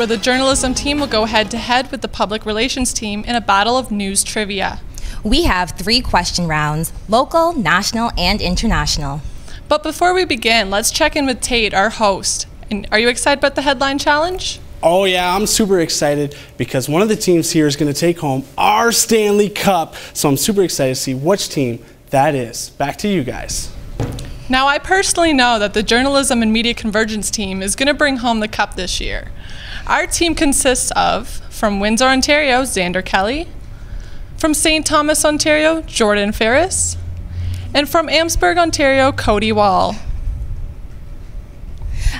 where the journalism team will go head-to-head with the public relations team in a battle of news trivia. We have 3 question rounds, local, national, and international. But before we begin, let's check in with Tate, our host. And are you excited about the headline challenge? Oh yeah, I'm super excited because one of the teams here is going to take home our Stanley Cup. So I'm super excited to see which team that is. Back to you guys. Now, I personally know that the Journalism and Media Convergence team is going to bring home the cup this year. Our team consists of, from Windsor, Ontario, Xander Kelly, from St. Thomas, Ontario, Jordan Ferris, and from Amherstburg, Ontario, Cody Wall.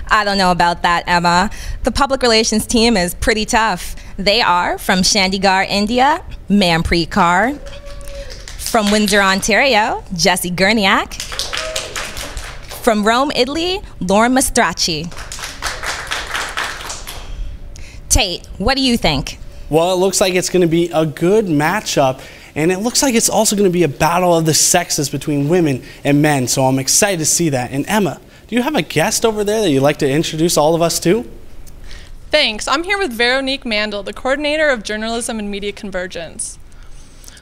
I don't know about that, Emma. The public relations team is pretty tough. They are from Chandigarh, India, Manpreet Kaur, from Windsor, Ontario, Jesse Gurniak, from Rome, Italy, Lauren Mastracci. Tate, what do you think? Well, it looks like it's going to be a good matchup, and it looks like it's also going to be a battle of the sexes between women and men, so I'm excited to see that. And Emma, do you have a guest over there that you'd like to introduce all of us to? Thanks. I'm here with Veronique Mandel, the coordinator of Journalism and Media Convergence.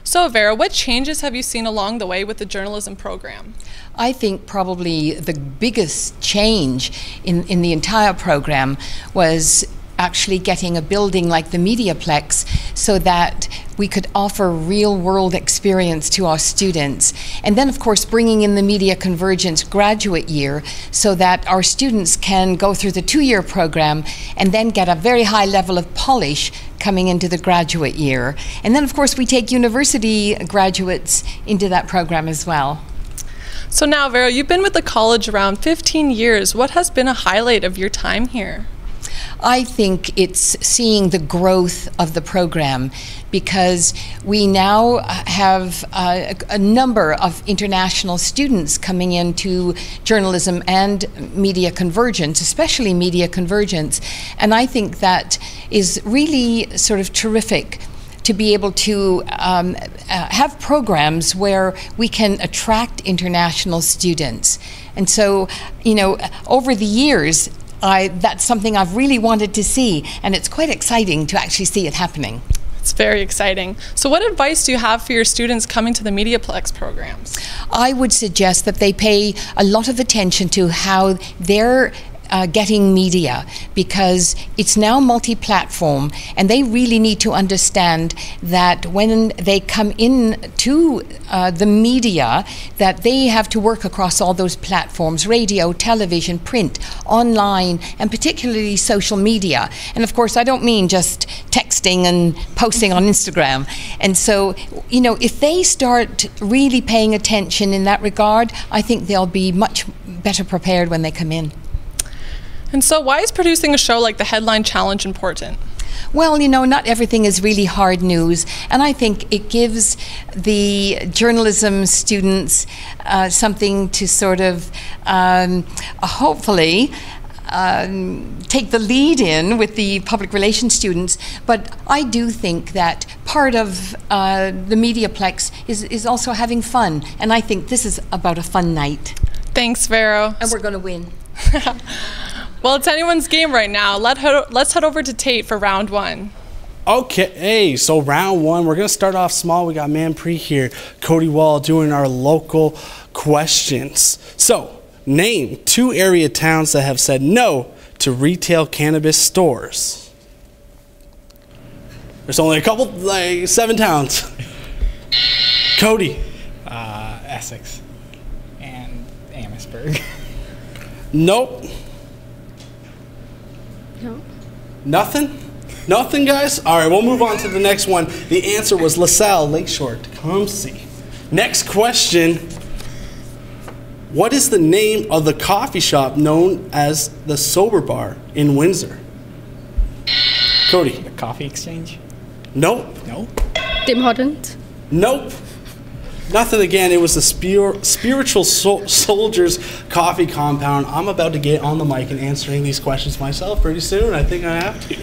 So, Vera, what changes have you seen along the way with the journalism program? I think probably the biggest change in the entire program was actually getting a building like the MediaPlex so that we could offer real-world experience to our students. And then, of course, bringing in the Media Convergence graduate year so that our students can go through the 2-year program and then get a very high level of polish coming into the graduate year. And then, of course, we take university graduates into that program as well. So now, Vera, you've been with the college around 15 years. What has been a highlight of your time here? I think it's seeing the growth of the program because we now have a number of international students coming into journalism and media convergence, especially media convergence. And I think that is really sort of terrific to be able to have programs where we can attract international students. And so, you know, over the years, that's something I've really wanted to see, and it's quite exciting to actually see it happening. It's very exciting. So what advice do you have for your students coming to the MediaPlex programs? I would suggest that they pay a lot of attention to how they're getting media, because it's now multi-platform, and they really need to understand that when they come in to the media, that they have to work across all those platforms: radio, television, print, online, and particularly social media. And of course, I don't mean just texting and posting on Instagram. And so, you know, if they start really paying attention in that regard, I think they'll be much better prepared when they come in. And so why is producing a show like the Headline Challenge important? Well, you know, not everything is really hard news, and I think it gives the journalism students something to sort of hopefully take the lead in with the public relations students. But I do think that part of the MediaPlex is also having fun, and I think this is about a fun night. Thanks, Vero. And we're going to win. Well, it's anyone's game right now. Let's head over to Tate for round 1. Okay, so round 1, we're going to start off small. We got Manpreet here, Cody Wall doing our local questions. So, name 2 area towns that have said no to retail cannabis stores. There's only a couple, like 7 towns. Cody. Essex and Amherstburg. Nope. No. Nothing? Nothing, guys? All right, we'll move on to the next one. The answer was LaSalle, Lakeshore, Tecumseh. Next question. What is the name of the coffee shop known as the Sober Bar in Windsor? Cody. The Coffee Exchange? Nope. No. Tim Hortons. Nope. Nothing again. It was the Spiritual Soldiers Coffee Compound. I'm about to get on the mic and answering these questions myself pretty soon. I think I have to.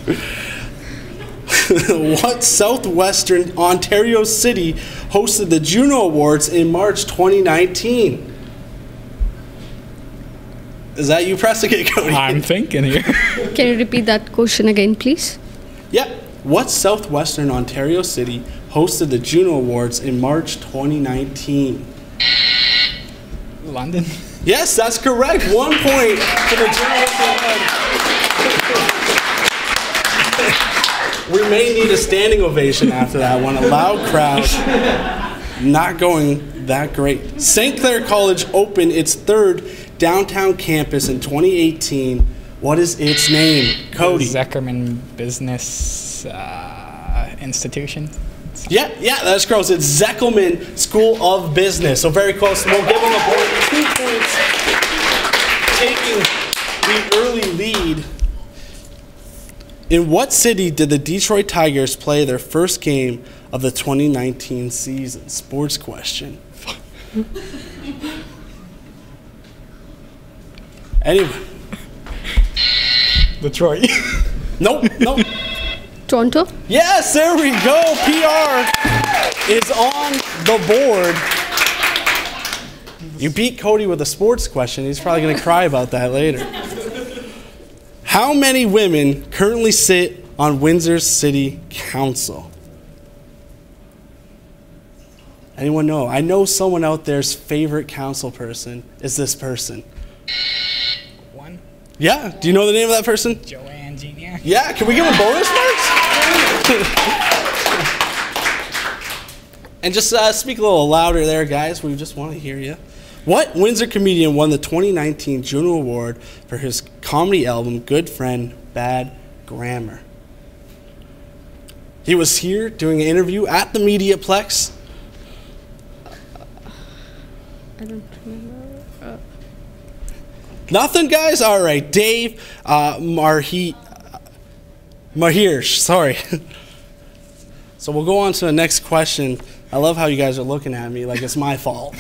What southwestern Ontario city hosted the Juno Awards in March 2019? Is that you pressing it, Cody? I'm thinking here. Can you repeat that question again, please? Yeah. What southwestern Ontario city hosted the Juno Awards in March 2019? London. Yes, that's correct. 1 point for the journalism club. We may need a standing ovation after that one. A loud crowd. Not going that great. St. Clair College opened its third downtown campus in 2018. What is its name? Cody. Zuckerman Business Institution. Yeah, that's close. It's Zeckelman School of Business. So very close. We'll give them a point. 2 points. Taking the early lead. In what city did the Detroit Tigers play their first game of the 2019 season? Sports question. Anyway. Detroit. Nope. Toronto? Yes, there we go. PR is on the board. You beat Cody with a sports question. He's probably going to cry about that later. How many women currently sit on Windsor's City Council? Anyone know? I know someone out there's favorite council person is this person. One. Yeah. Do you know the name of that person? Joanne Jr. Yeah. Can we give him bonus marks? And just speak a little louder there, guys. We just want to hear you. What Windsor comedian won the 2019 Juno Award for his comedy album, Good Friend, Bad Grammar? He was here doing an interview at the MediaPlex. I don't remember. Nothing, guys? All right. Dave Mahirsh, sorry. So we'll go on to the next question. I love how you guys are looking at me like it's my fault.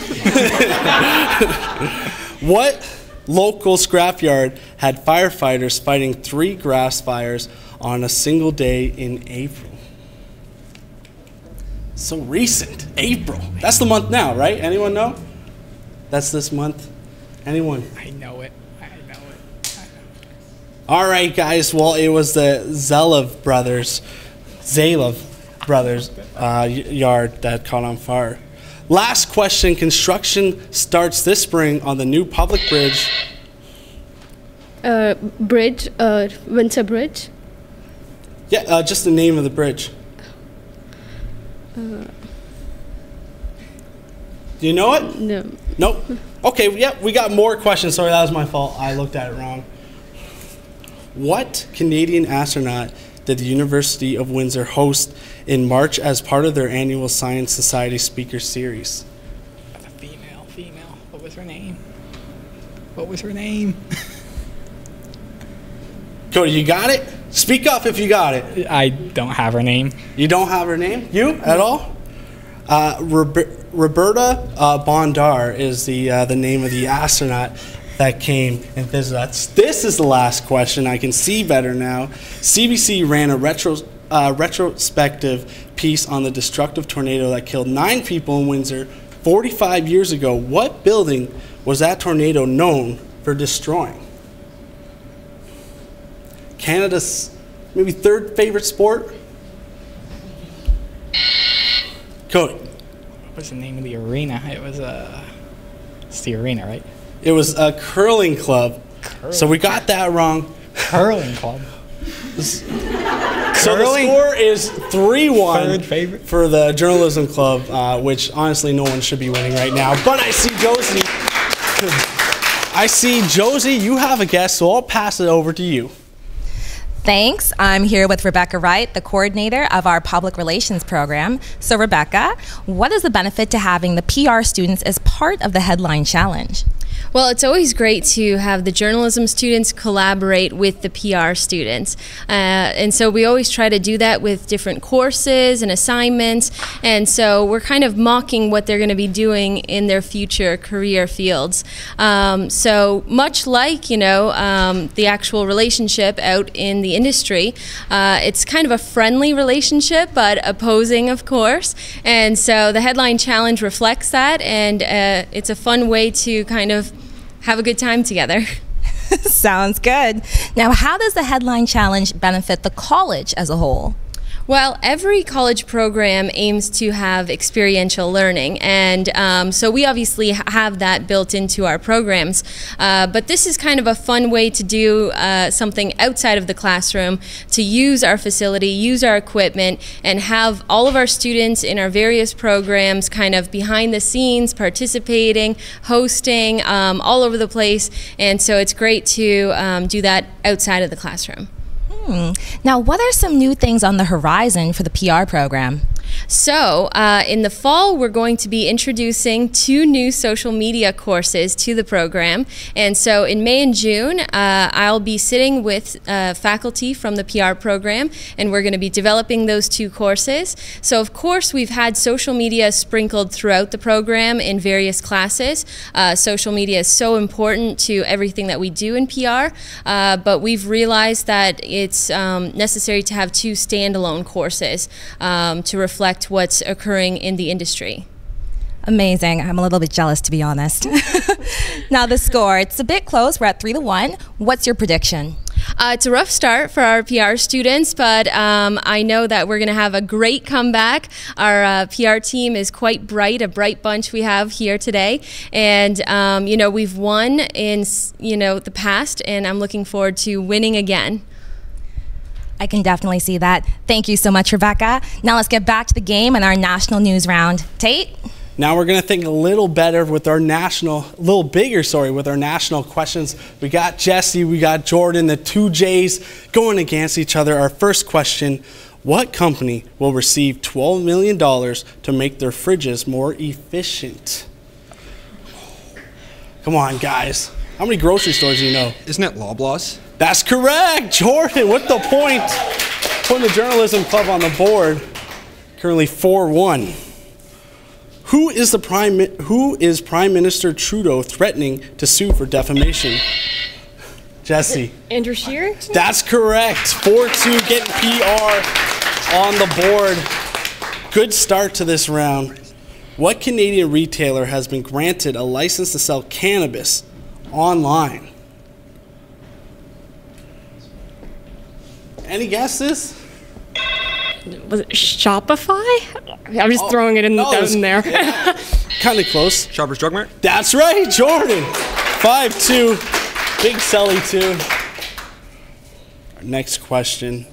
What local scrapyard had firefighters fighting 3 grass fires on a single day in April? So recent, April. That's the month now, right? Anyone know? That's this month. Anyone? I know it. All right, guys. Well, it was the Zalev brothers yard that caught on fire. Last question. Construction starts this spring on the new public bridge. Windsor Bridge. Yeah, just the name of the bridge. Do you know it? No. Nope. Okay, yeah, we got more questions. Sorry, that was my fault. I looked at it wrong. What Canadian astronaut did the University of Windsor host in March as part of their annual Science Society Speaker Series? A female. What was her name? Cody, you got it? Speak up if you got it. I don't have her name. You don't have her name? You at all? Roberta Bondar is the name of the astronaut that came and visited us. This is the last question. I can see better now. CBC ran a retrospective piece on the destructive tornado that killed 9 people in Windsor 45 years ago. What building was that tornado known for destroying? Canada's maybe 3rd favorite sport? Cody. What was the name of the arena? It's the arena, right? It was a curling club. So we got that wrong. Curling club. So the score is 3-1 Third favorite for the journalism club, which honestly no one should be winning right now. But I see Josie, you have a guest, so I'll pass it over to you. Thanks. I'm here with Rebecca Wright, the coordinator of our public relations program. So Rebecca, what is the benefit to having the PR students as part of the Headline Challenge? Well, it's always great to have the journalism students collaborate with the PR students. And so we always try to do that with different courses and assignments. And so we're kind of mocking what they're going to be doing in their future career fields. So much like, the actual relationship out in the industry, it's kind of a friendly relationship, but opposing, of course. And so the Headline Challenge reflects that, and it's a fun way to kind of have a good time together. Sounds good. Now, how does the Headline Challenge benefit the college as a whole? Well, every college program aims to have experiential learning, and so we obviously have that built into our programs. But this is kind of a fun way to do something outside of the classroom, to use our facility, use our equipment, and have all of our students in our various programs kind of behind the scenes, participating, hosting, all over the place. And so it's great to do that outside of the classroom. Now, what are some new things on the horizon for the PR program? So, in the fall, we're going to be introducing 2 new social media courses to the program. And so, in May and June, I'll be sitting with faculty from the PR program, and we're going to be developing those 2 courses. So, of course, we've had social media sprinkled throughout the program in various classes. Social media is so important to everything that we do in PR, but we've realized that it's necessary to have 2 standalone courses to reflect what's occurring in the industry. Amazing. I'm a little bit jealous, to be honest. Now, the score, it's a bit close. We're at 3-1. What's your prediction? It's a rough start for our PR students, but I know that we're going to have a great comeback. Our PR team is quite bright, a bright bunch we have here today. And, you know, we've won in, the past, and I'm looking forward to winning again. I can definitely see that. Thank you so much, Rebecca. Now let's get back to the game and our national news round. Tate? Now we're going to think a little better with our national, a little bigger, sorry, with our national questions. We got Jesse, we got Jordan, the 2 J's going against each other. Our first question, what company will receive $12 million to make their fridges more efficient? Come on, guys. How many grocery stores do you know? Isn't it Loblaws? That's correct. Jordan with the point. Putting the Journalism Club on the board. Currently 4-1. Who is Prime Minister Trudeau threatening to sue for defamation? Jesse. Andrew Scheer? That's correct. 4-2, getting PR on the board. Good start to this round. What Canadian retailer has been granted a license to sell cannabis online? Any guesses? Was it Shopify? I'm just throwing it in there. Kind of close. Shoppers Drug Mart? That's right, Jordan. 5-2. Big Sully, too. Our next question.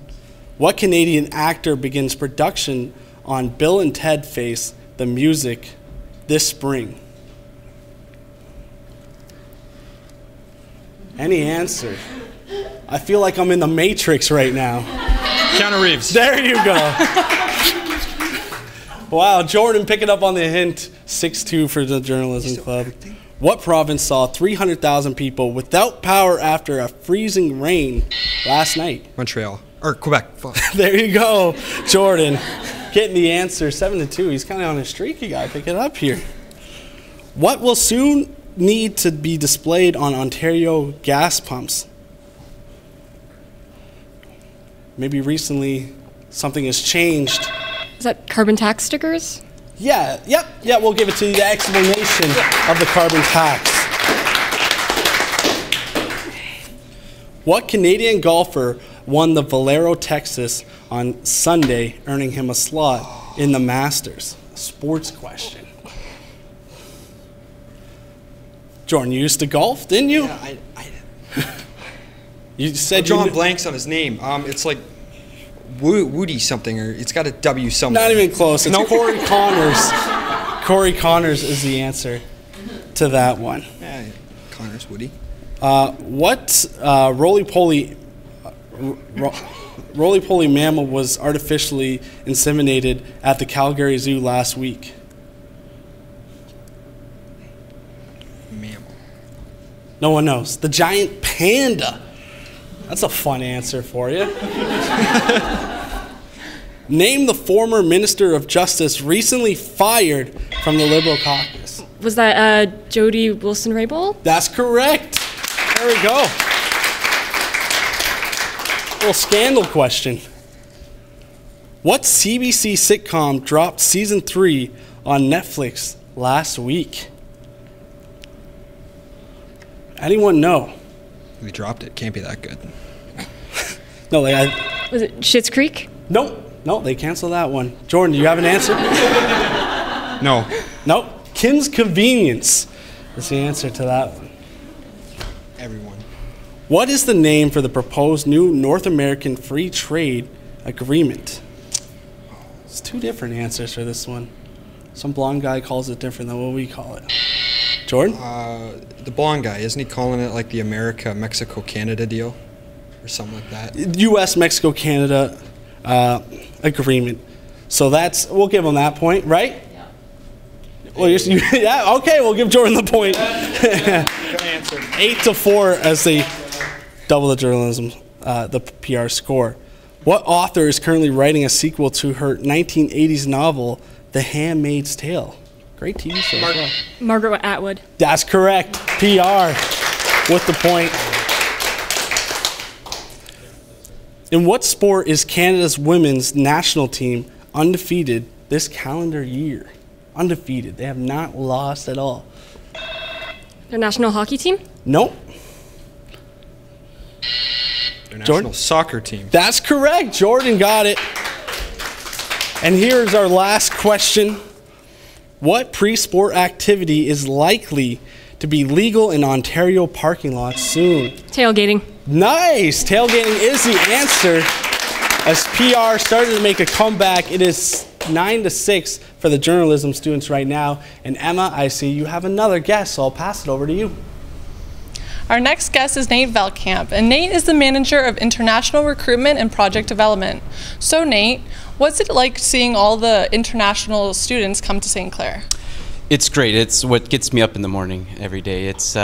What Canadian actor begins production on Bill and Ted Face the Music this spring? Any answer? I feel like I'm in the Matrix right now. Keanu Reeves. There you go. Wow, Jordan picking up on the hint. 6-2 for the Journalism Club. What province saw 300,000 people without power after a freezing rain last night? Montreal. Or Quebec. Fuck. There you go, Jordan. Getting the answer, 7-2. He's kind of on a streak. You got to pick it up here. What will soon need to be displayed on Ontario gas pumps? Maybe recently something has changed. Is that carbon tax stickers? Yeah, we'll give it to you, the explanation of the carbon tax. What Canadian golfer won the Valero Texas on Sunday, earning him a slot in the Masters? A sports question. Jordan, you used to golf, didn't you? Yeah, I you said John blanks on his name. It's like Woody something, or it's got a W somewhere. Not even close. It's Corey Connors. Corey Connors is the answer to that one. Yeah, Connors, Woody. What roly-poly mammal was artificially inseminated at the Calgary Zoo last week? Mammal. No one knows. The giant panda. That's a fun answer for you. Name the former Minister of Justice recently fired from the Liberal caucus. Was that Jody Wilson-Raybould? That's correct. There we go. Little scandal question. What CBC sitcom dropped season 3 on Netflix last week? Anyone know? We dropped it. Can't be that good. No, Was it Schitt's Creek? nope. No, they canceled that one. Jordan, do you have an answer? No. Nope. Kim's Convenience is the answer to that one. Everyone. What is the name for the proposed new North American Free Trade Agreement? It's two different answers for this one. Some blonde guy calls it different than what we call it. Jordan? The blonde guy, isn't he calling it like the America-Mexico-Canada deal? Or something like that? U.S. Mexico Canada agreement. So that's, we'll give him that point, right? Yeah. Well, yeah. Okay, we'll give Jordan the point. 8-4 as they double the journalism, the PR score. What author is currently writing a sequel to her 1980s novel, The Handmaid's Tale? Great TV show as well. Margaret Atwood. That's correct. PR with the point. In what sport is Canada's women's national team undefeated this calendar year? Undefeated. They have not lost at all. Their national hockey team? Nope. Their national Jordan? soccer team. That's correct. Jordan got it. And here's our last question. What pre-sport activity is likely to be legal in Ontario parking lots soon? Tailgating. Nice! Tailgating is the answer. As PR started to make a comeback, it is 9-6 for the journalism students right now. And Emma, I see you have another guest, so I'll pass it over to you. Our next guest is Nate Velkamp, and Nate is the manager of international recruitment and project development. So Nate, what's it like seeing all the international students come to St. Clair? It's great. It's what gets me up in the morning every day. It's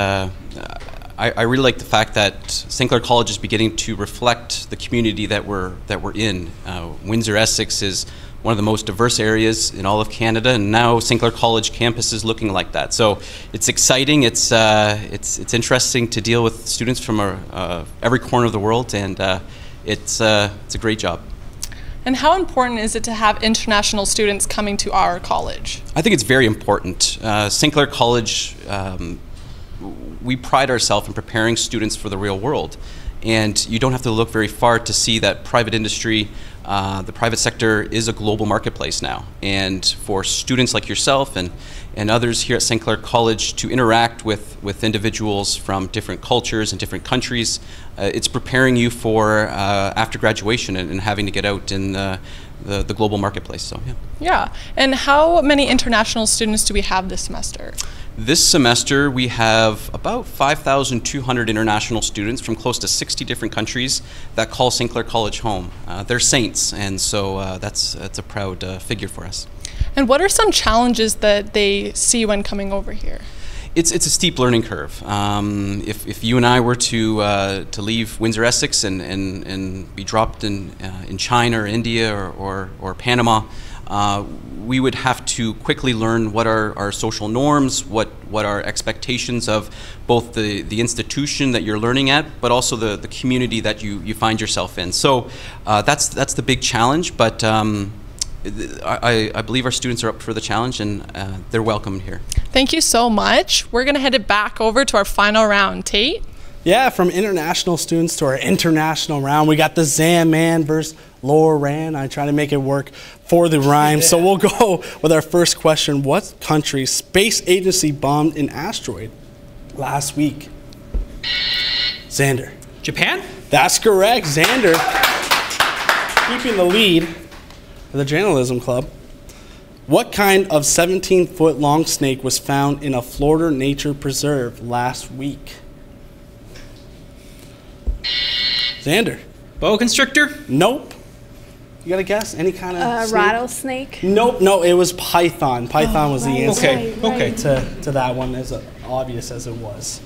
I really like the fact that St. Clair College is beginning to reflect the community that we're in. Windsor-Essex is one of the most diverse areas in all of Canada, and now St. Clair College campus is looking like that. So it's exciting. It's interesting to deal with students from every corner of the world, and it's a great job. And how important is it to have international students coming to our college? I think it's very important. St. Clair College, we pride ourselves in preparing students for the real world. And you don't have to look very far to see that private industry, the private sector is a global marketplace now. And for students like yourself and others here at St. Clair College to interact with individuals from different cultures and different countries, it's preparing you for after graduation and having to get out in the global marketplace. So yeah. Yeah. And how many international students do we have this semester? This semester we have about 5,200 international students from close to 60 different countries that call St. Clair College home. They're saints, and so that's a proud figure for us. And what are some challenges that they see when coming over here? It's a steep learning curve. If you and I were to leave Windsor-Essex and be dropped in China or India or Panama, we would have to quickly learn what are our social norms, what are expectations of both the institution that you're learning at, but also the community that you find yourself in. So that's the big challenge, but I believe our students are up for the challenge, and they're welcome here. Thank you so much. We're going to head it back over to our final round. Tate? Yeah, from international students to our international round, we got the Zan Man versus Loran. I try to make it work for the rhyme. Yeah. So we'll go with our first question. What country's space agency bombed an asteroid last week? Xander. Japan? That's correct. Xander keeping the lead for the journalism club. What kind of 17-foot long snake was found in a Florida nature preserve last week? Xander. Boa constrictor? Nope. You got to guess? Any kind of snake? Rattlesnake? Nope. No, it was python. Python was the answer. Okay. To that one, as obvious as it was.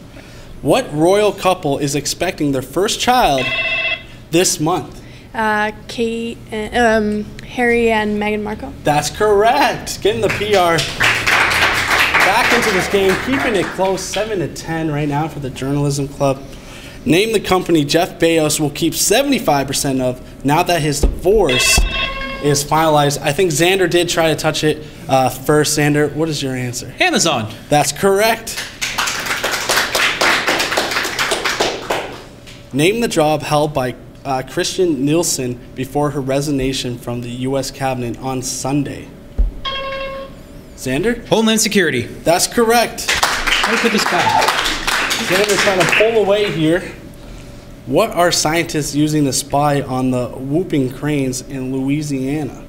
What royal couple is expecting their first child this month? Kate, Harry and Meghan Markle. That's correct. Getting the PR back into this game, keeping it close, 7-10 right now for the journalism club. Name the company Jeff Bezos will keep 75% of now that his divorce is finalized. I think Xander did try to touch it first. Xander, what is your answer? Amazon. That's correct. Name the job held by Christian Nielsen before her resignation from the U.S. cabinet on Sunday. Xander? Homeland Security. That's correct. Let me put this back. Xander's trying to pull away here. What are scientists using to spy on the whooping cranes in Louisiana?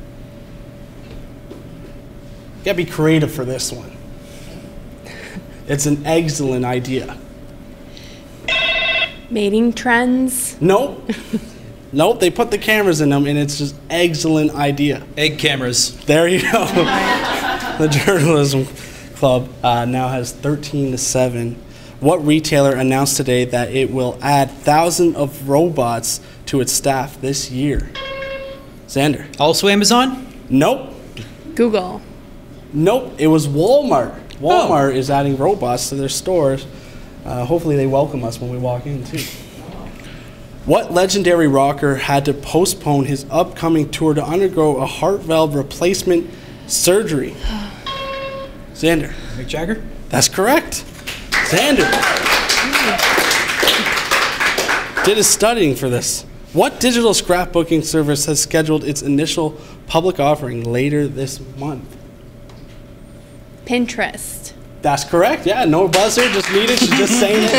You gotta be creative for this one. It's an excellent idea. Mating trends. Nope. Nope, they put the cameras in them and it's just excellent idea. Egg cameras. There you go. The Journalism Club now has 13-7. What retailer announced today that it will add thousands of robots to its staff this year? Xander. Also Amazon? Nope. Google. Nope, it was Walmart. Walmart is adding robots to their stores. Hopefully they welcome us when we walk in too. What legendary rocker had to postpone his upcoming tour to undergo a heart valve replacement surgery? Xander. Mick Jagger? That's correct. Xander did his studying for this. What digital scrapbooking service has scheduled its initial public offering later this month? Pinterest. That's correct. Yeah, no buzzer, just needed. She's just saying it.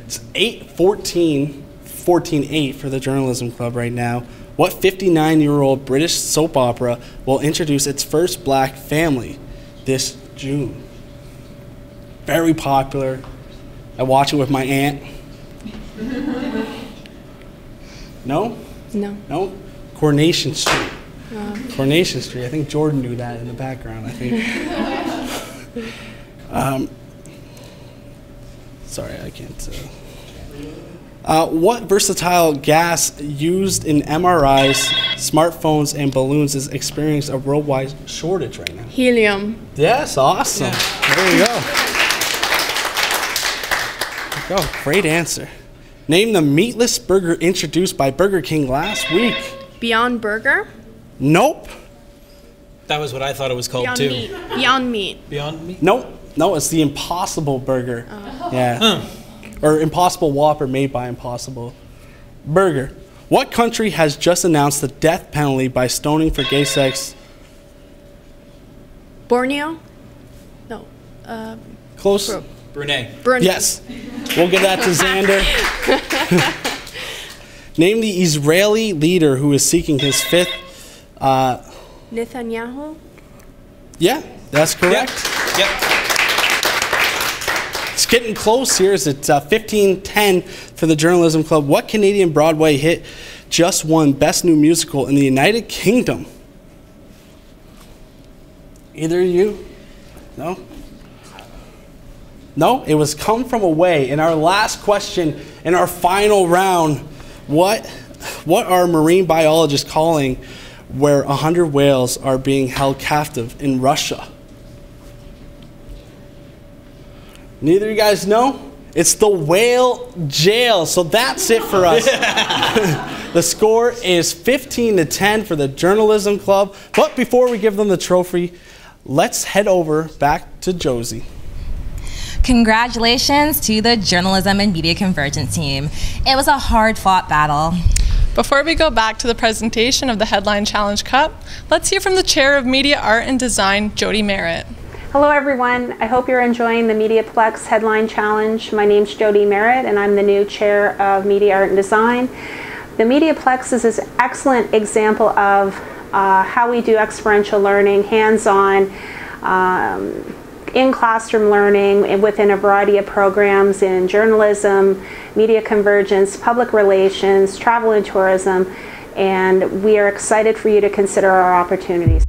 It's 14-8 for the Journalism Club right now. What 59-year-old British soap opera will introduce its first black family this June? Very popular. I watch it with my aunt. No? No. No? Coronation Street. Coronation Street. I think Jordan knew that in the background, I think. Sorry, I can't. What versatile gas used in MRIs, smartphones, and balloons is experiencing a worldwide shortage right now? Helium. Yes, awesome. Yeah. There you go. There you go. Great answer. Name the meatless burger introduced by Burger King last week. Beyond Burger. Nope. That was what I thought it was called Beyond too. Meat. Beyond Meat. Beyond Meat? Nope. No, it's the Impossible Burger. Oh. Yeah. Or Impossible Whopper made by Impossible Burger. What country has just announced the death penalty by stoning for gay sex? Borneo? No. Close. Brunei. Yes. We'll give that to Xander. Name the Israeli leader who is seeking his fifth. Netanyahu? Yeah, that's correct. Yep. It's getting close here. It's 15-10 for the Journalism Club. What Canadian Broadway hit just won Best New Musical in the United Kingdom? Either of you? No? No, it was Come From Away. In our last question, in our final round, what are marine biologists calling where 100 whales are being held captive in Russia? Neither of you guys know? It's the whale jail. So that's it for us. The score is 15-10 for the Journalism Club. But before we give them the trophy, let's head over back to Josie. Congratulations to the Journalism and Media Convergence team. It was a hard-fought battle. Before we go back to the presentation of the Headline Challenge Cup, let's hear from the Chair of Media Art and Design, Jody Merritt. Hello everyone, I hope you're enjoying the MediaPlex Headline Challenge. My name's Jody Merritt and I'm the new Chair of Media Art and Design. The MediaPlex is an excellent example of how we do experiential learning, hands-on, in-classroom learning within a variety of programs in journalism, media convergence, public relations, travel and tourism, and we are excited for you to consider our opportunities.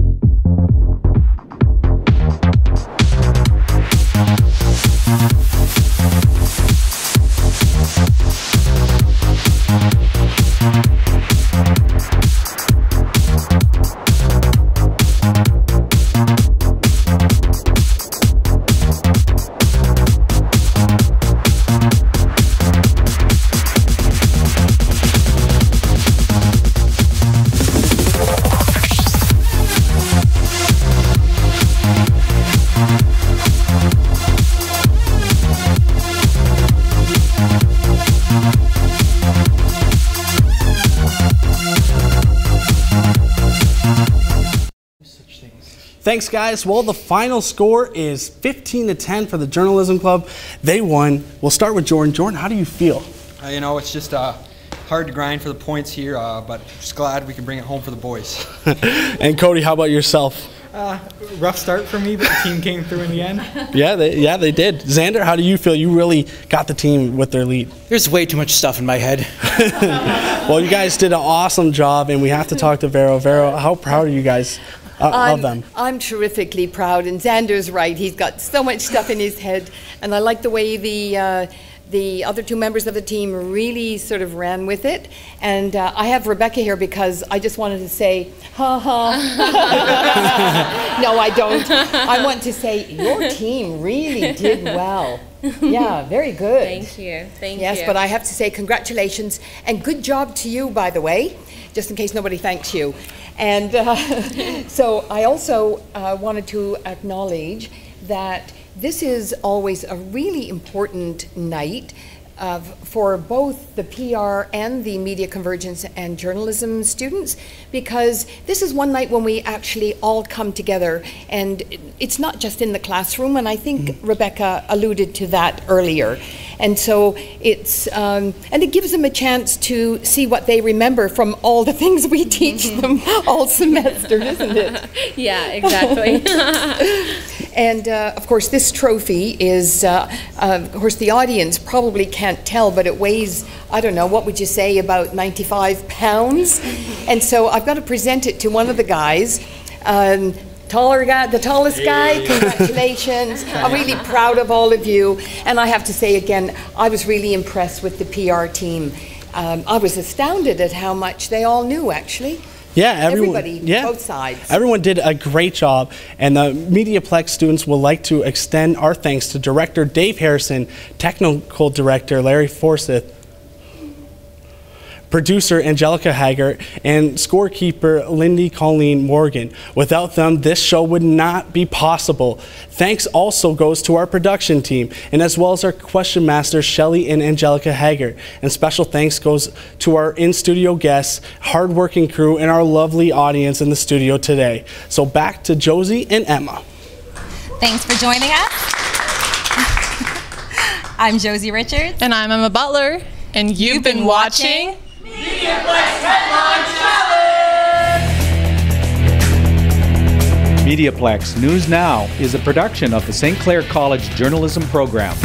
Thanks, guys. Well, the final score is 15-10 for the Journalism Club. They won. We'll start with Jordan. Jordan, how do you feel? You know, it's just hard to grind for the points here, but just glad we can bring it home for the boys. And Cody, how about yourself? Rough start for me, but the team came through in the end. Yeah, they did. Xander, how do you feel? You really got the team with their lead. There's way too much stuff in my head. Well, you guys did an awesome job, and we have to talk to Vero. Vero, how proud are you guys of them? I'm terrifically proud, and Xander's right. He's got so much stuff in his head, and I like the way the other two members of the team really sort of ran with it. And I have Rebecca here because I just wanted to say, ha ha. No, I don't. I want to say your team really did well. Yeah, very good. Thank you. Thank you. Yes, but I have to say congratulations and good job to you, by the way, just in case nobody thanks you. And so I also wanted to acknowledge that this is always a really important night for both the PR and the Media Convergence and Journalism students, because this is one night when we actually all come together, and it's not just in the classroom, and I think Rebecca alluded to that earlier. And so it's, and it gives them a chance to see what they remember from all the things we teach them all semester, isn't it? Yeah, exactly. And of course, this trophy is, of course, the audience probably can't tell, but it weighs, I don't know, what would you say, about 95 pounds? And so I've got to present it to one of the guys. Taller guy, the tallest guy, congratulations. I'm really proud of all of you. And I have to say again, I was really impressed with the PR team. I was astounded at how much they all knew, actually. Yeah, everybody, both sides. Everyone did a great job, and the MediaPlex students would like to extend our thanks to Director Dave Harrison, Technical Director Larry Forsyth, Producer Angelica Haggart, and scorekeeper Lindy Colleen Morgan. Without them, this show would not be possible. Thanks also goes to our production team, and as well as our question masters, Shelley and Angelica Haggart. And special thanks goes to our in-studio guests, hardworking crew, and our lovely audience in the studio today. So back to Josie and Emma. Thanks for joining us. I'm Josie Richards. And I'm Emma Butler. And you've been watching MediaPlex Headline Challenge! MediaPlex News Now is a production of the St. Clair College Journalism Program.